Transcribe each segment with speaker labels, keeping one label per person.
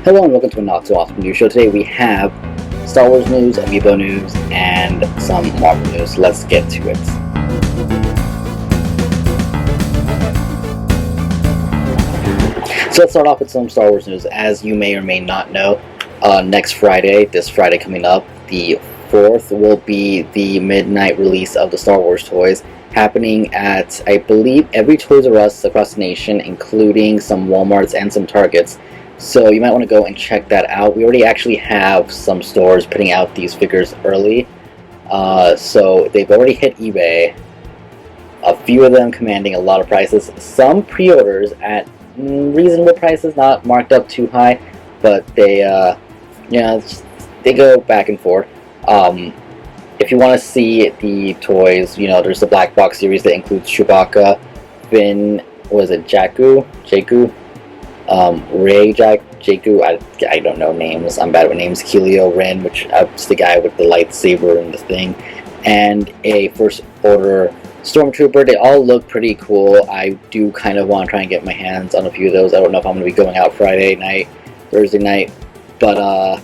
Speaker 1: Hello and welcome to AnotsoAwesome News Show. Today we have Star Wars news, Amiibo news, and some Marvel news. Let's get to it. So let's start off with some Star Wars news. As you may or may not know, next Friday, this Friday coming up, the 4th, will be the midnight release of the Star Wars toys, happening at, I believe, every Toys R Us across the nation, including some Walmarts and some Targets. So you might want to go and check that out. We already actually have some stores putting out these figures early. So they've already hit eBay. A few of them commanding a lot of prices. Some pre-orders at reasonable prices, not marked up too high, but they, they go back and forth. If you want to see the toys, there's the Black Box series that includes Chewbacca, Finn, Jakku, Ray, Jakku, I don't know names, I'm bad with names, Kelio, Ren, which is the guy with the lightsaber and the thing, and a First Order Stormtrooper. They all look pretty cool. I do kind of want to try and get my hands on a few of those. I don't know if I'm going to be going out Friday night, Thursday night, but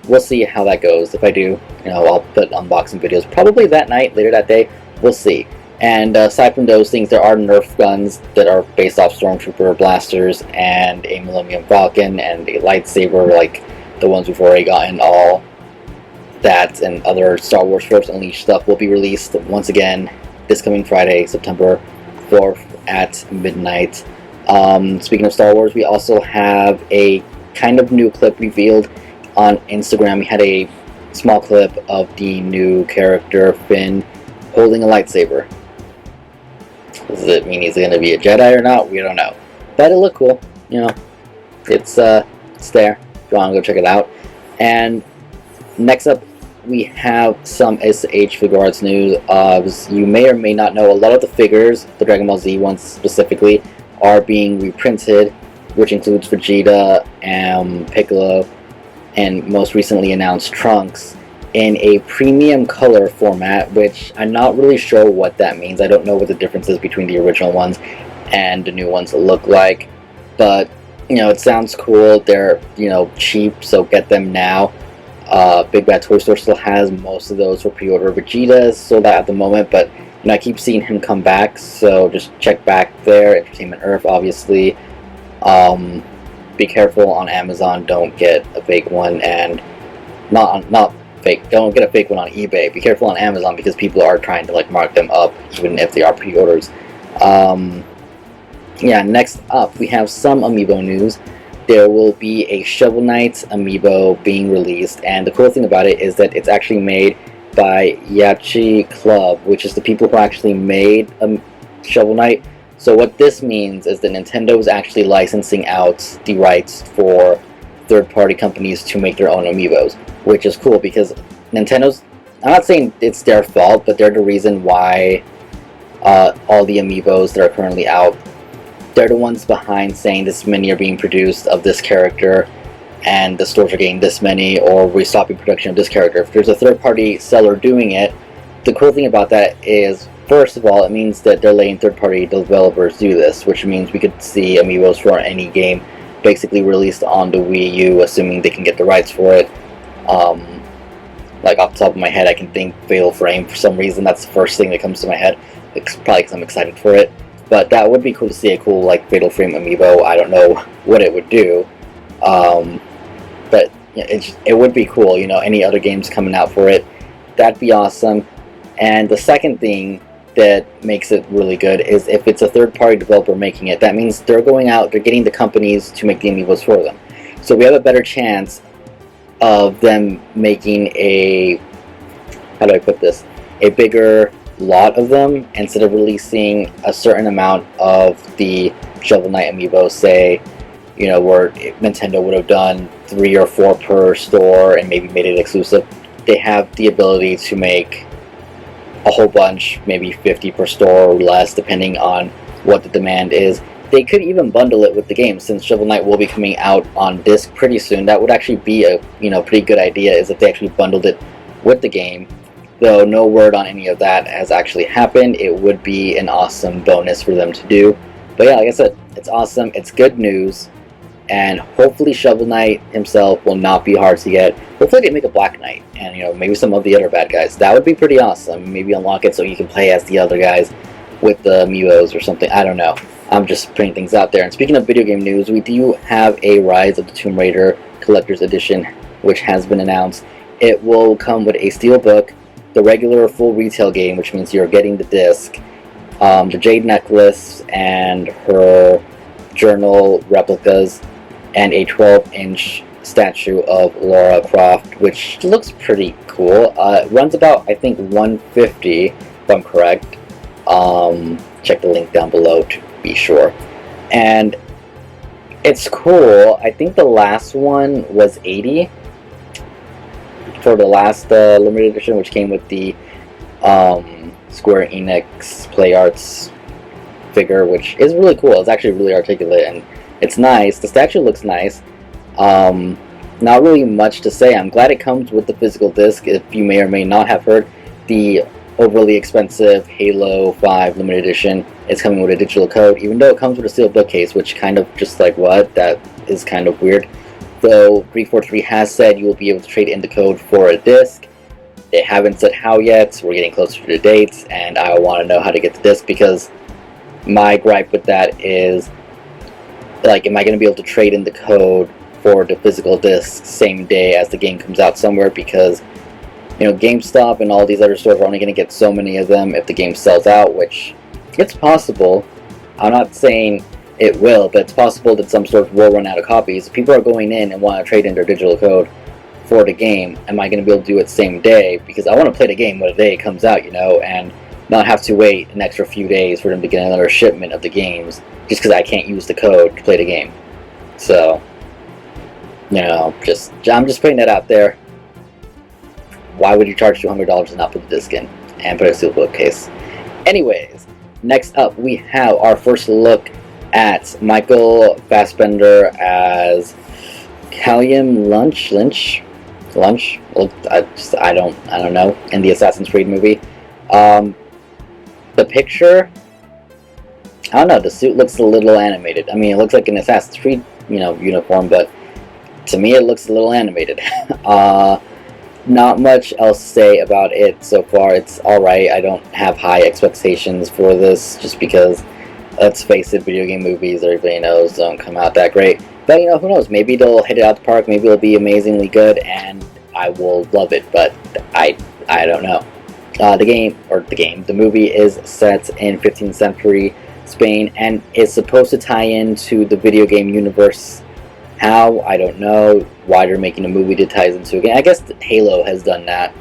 Speaker 1: we'll see how that goes. If I do, I'll put unboxing videos probably that night, later that day, we'll see. And aside from those things, there are Nerf guns that are based off Stormtrooper blasters and a Millennium Falcon and a lightsaber, like the ones we've already gotten. All that and other Star Wars Force Unleashed stuff will be released once again this coming Friday, September 4th at midnight. Speaking of Star Wars, we also have a kind of new clip revealed on Instagram. We had a small clip of the new character Finn holding a lightsaber. Does it mean he's going to be a Jedi or not? We don't know. But it looked cool. It's there. If you want to go check it out. And next up, we have some SH Figure Arts news. You may or may not know, a lot of the figures, the Dragon Ball Z ones specifically, are being reprinted, which includes Vegeta and Piccolo, and most recently announced Trunks, in a premium color format, which I'm not really sure what that means. I don't know what the difference is between the original ones and the new ones look like, but it sounds cool. They're cheap, so get them now. Big Bad Toy Store still has most of those for pre-order. Vegeta is sold out at the moment, but I keep seeing him come back, so just check back there. Entertainment Earth, obviously. Be careful on Amazon. Don't get a fake one, and not fake. Don't get a fake one on eBay. Be careful on Amazon because people are trying to mark them up, even if they are pre-orders. Next up we have some Amiibo news. There will be a Shovel Knight Amiibo being released, and the cool thing about it is that it's actually made by Yachi Club, which is the people who actually made Shovel Knight. So what this means is that Nintendo is actually licensing out the rights for third-party companies to make their own Amiibos, which is cool because Nintendo's, I'm not saying it's their fault, but they're the reason why all the Amiibos that are currently out, they're the ones behind saying this many are being produced of this character and the stores are getting this many, or we're stopping production of this character. If there's a third-party seller doing it, the cool thing about that is, first of all, it means that they're letting third-party developers do this, which means we could see Amiibos for any game basically released on the Wii U, assuming they can get the rights for it. Off the top of my head, I can think Fatal Frame. For some reason, that's the first thing that comes to my head. It's probably because I'm excited for it. But that would be cool to see, a cool Fatal Frame Amiibo. I don't know what it would do. But it would be cool, any other games coming out for it. That'd be awesome. And the second thing that makes it really good is if it's a third-party developer making it, that means they're going out, they're getting the companies to make the Amiibos for them. So we have a better chance of them making a, how do I put this, a bigger lot of them instead of releasing a certain amount of the Shovel Knight Amiibo, say, where Nintendo would have done 3 or 4 per store and maybe made it exclusive. They have the ability to make a whole bunch, maybe 50 per store or less, depending on what the demand is. They could even bundle it with the game, since Shovel Knight will be coming out on disc pretty soon. That would actually be a pretty good idea, is if they actually bundled it with the game. Though no word on any of that has actually happened. It would be an awesome bonus for them to do. But yeah, like I said, it's awesome. It's good news. and hopefully Shovel Knight himself will not be hard to get. Hopefully they make a Black Knight, and maybe some of the other bad guys. That would be pretty awesome. Maybe unlock it so you can play as the other guys with the Amiibos or something. I don't know. I'm just putting things out there. And speaking of video game news, we do have a Rise of the Tomb Raider Collector's Edition, which has been announced. It will come with a steelbook, the regular full retail game, which means you're getting the disc, the jade necklace, and her journal replicas, and a 12-inch statue of Lara Croft, which looks pretty cool. It runs about, I think, $150, if I'm correct. Check the link down below to be sure. And it's cool. I think the last one was $80 for the last limited edition, which came with the Square Enix Play Arts figure, which is really cool. It's actually really articulate and it's nice. The statue looks nice. Not really much to say. I'm glad it comes with the physical disc. If you may or may not have heard, the overly expensive Halo 5 limited edition is coming with a digital code, even though it comes with a sealed bookcase, which kind of just like, what? That is kind of weird. Though 343 has said you will be able to trade in the code for a disc. They haven't said how yet. We're getting closer to the dates, and I want to know how to get the disc, because my gripe with that is, like, am I going to be able to trade in the code for the physical disc same day as the game comes out somewhere? Because GameStop and all these other stores are only going to get so many of them if the game sells out, which it's possible. I'm not saying it will, but it's possible that some stores will run out of copies. If people are going in and want to trade in their digital code for the game, am I going to be able to do it same day? Because I want to play the game when the day it comes out, and not have to wait an extra few days for them to get another shipment of the games just because I can't use the code to play the game. So, I'm just putting that out there. Why would you charge $200 and not put the disc in and put a steelbook case? Anyways, next up we have our first look at Michael Fassbender as Callum Lynch. Well, I don't know, in the Assassin's Creed movie. The picture, I don't know. The suit looks a little animated. I mean, it looks like an Assassin's Creed uniform, but to me it looks a little animated. Not much else to say about it so far. It's alright. I don't have high expectations for this, just because, let's face it, video game movies, everybody knows, don't come out that great. But, who knows? Maybe they'll hit it out the park, maybe it'll be amazingly good, and I will love it, but I don't know. The movie is set in 15th century Spain, and is supposed to tie into the video game universe. How? I don't know. Why they're making a movie that ties into a game. I guess Halo has done that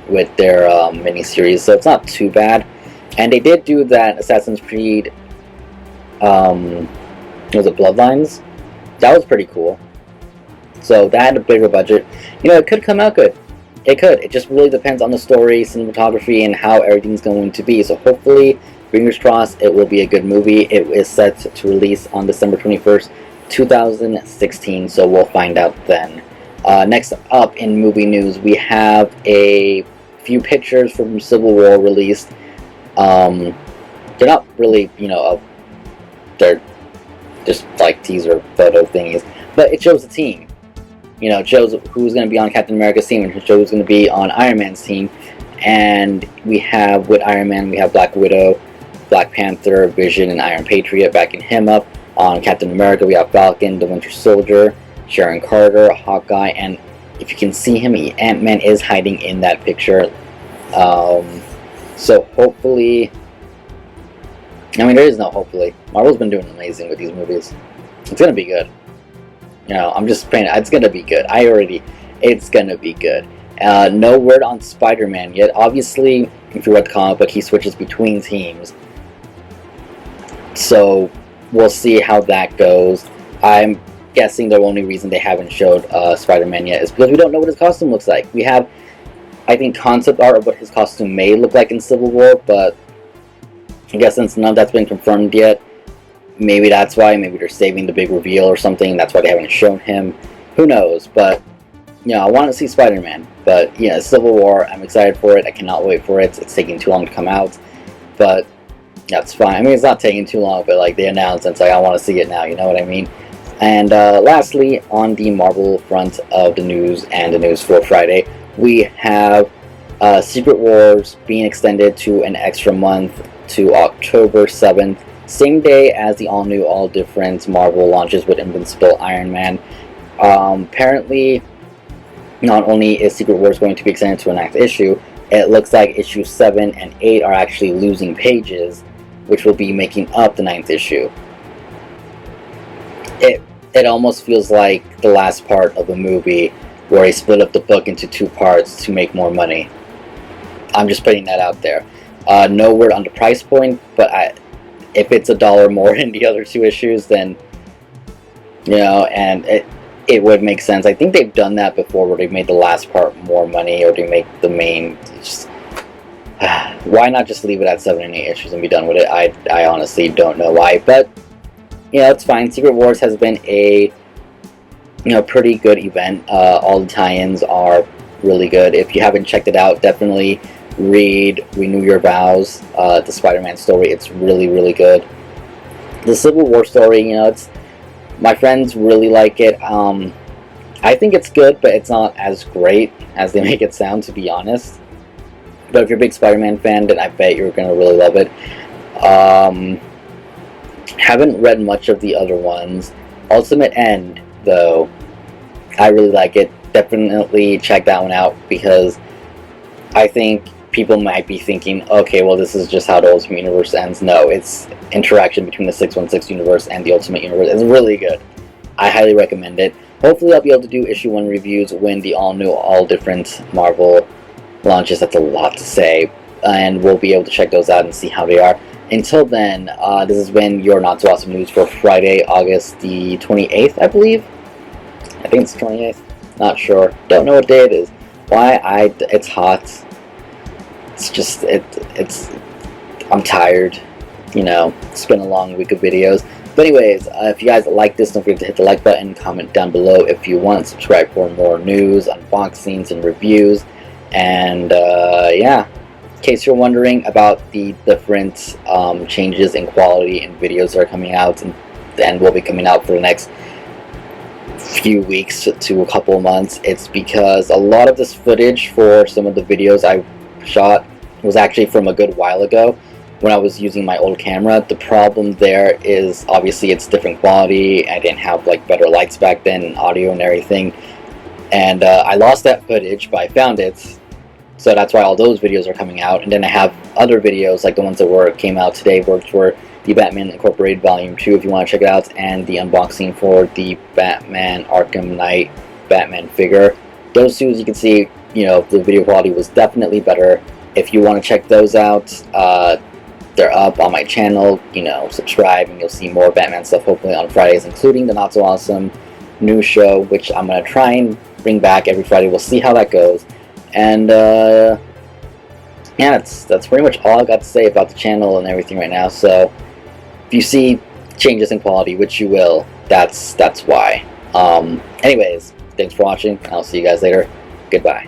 Speaker 1: with their miniseries, so it's not too bad. And they did do that Assassin's Creed, was it Bloodlines? That was pretty cool. So that had a bigger budget. It could come out good. It could. It just really depends on the story, cinematography, and how everything's going to be. So hopefully, fingers crossed, it will be a good movie. It is set to release on December 21st. 2016, so we'll find out then. Next up in movie news, we have a few pictures from Civil War released. They're not really, they're just like teaser photo thingies, but it shows the team. It shows who's going to be on Captain America's team and it shows who's going to be on Iron Man's team. And we have, with Iron Man, we have Black Widow, Black Panther, Vision, and Iron Patriot backing him up. On Captain America, we have Falcon, the Winter Soldier, Sharon Carter, Hawkeye, and if you can see him, Ant-Man is hiding in that picture. So hopefully, there is no hopefully. Marvel's been doing amazing with these movies. It's gonna be good. I'm just praying. It's gonna be good. It's gonna be good. No word on Spider-Man yet. Obviously, if you read the comic book, he switches between teams. So we'll see how that goes. I'm guessing the only reason they haven't showed Spider-Man yet is because we don't know what his costume looks like. We have, I think, concept art of what his costume may look like in Civil War, but I guess since none of that's been confirmed yet, maybe that's why. Maybe they're saving the big reveal or something. That's why they haven't shown him. Who knows? But, I want to see Spider-Man. But, Civil War, I'm excited for it. I cannot wait for it. It's taking too long to come out. But that's fine. It's not taking too long, but they announced, and it's I want to see it now. You know what I mean? And lastly, on the Marvel front of the news and the news for Friday, we have Secret Wars being extended to an extra month to October 7th, same day as the all-new, all-different Marvel launches with Invincible Iron Man. Apparently, not only is Secret Wars going to be extended to a next issue, it looks like issues 7 and 8 are actually losing pages, which will be making up the 9th issue. It almost feels like the last part of a movie where they split up the book into 2 parts to make more money. I'm just putting that out there. No word on the price point, but if it's $1 more in the other 2 issues, then, you know, and it would make sense. I think they've done that before, where they've made the last part more money, or they make the main. Just, why not just leave it at 7 and 8 issues and be done with it? I honestly don't know why, but yeah, it's fine. Secret Wars has been a pretty good event. All the tie-ins are really good. If you haven't checked it out, definitely read Renew Your Vows, the Spider-Man story. It's really, really good. The Civil War story, it's, my friends really like it. I think it's good, but it's not as great as they make it sound, to be honest. But if you're a big Spider-Man fan, then I bet you're gonna really love it. Haven't read much of the other ones. Ultimate End, though, I really like it. Definitely check that one out, because I think people might be thinking, okay, well, this is just how the Ultimate Universe ends. No, it's interaction between the 616 universe and the Ultimate Universe. It's really good. I highly recommend it. Hopefully I'll be able to do issue 1 reviews when the all-new, all-different Marvel launches. That's a lot to say. And we'll be able to check those out and see how they are. Until then, this has been your AnotsoAwesome news for Friday, August the 28th, I believe. I think it's 28th. Not sure. Don't know what day it is. Why? It's hot. It's just, I'm tired. It's been a long week of videos. But anyways, if you guys like this, don't forget to hit the like button, comment down below if you want, subscribe for more news, unboxings, and reviews. And yeah, in case you're wondering about the different changes in quality in videos that are coming out and will be coming out for the next few weeks to a couple of months, it's because a lot of this footage for some of the videos I shot was actually from a good while ago when I was using my old camera. The problem there is obviously it's different quality. I didn't have like better lights back then, audio and everything, and I lost that footage, but I found it. So that's why all those videos are coming out. And then I have other videos like the ones that came out today, which were the Batman Incorporated Volume 2, if you want to check it out, and the unboxing for the Batman Arkham Knight Batman figure. Those two, as you can see, the video quality was definitely better. If you want to check those out, they're up on my channel. Subscribe and you'll see more Batman stuff hopefully on Fridays, including the AnotsoAwesome news show, which I'm going to try and bring back every Friday. We'll see how that goes. And yeah, that's pretty much all I got to say about the channel and everything right now. So if you see changes in quality, which you will, that's why. Anyways, thanks for watching. I'll see you guys later. Goodbye.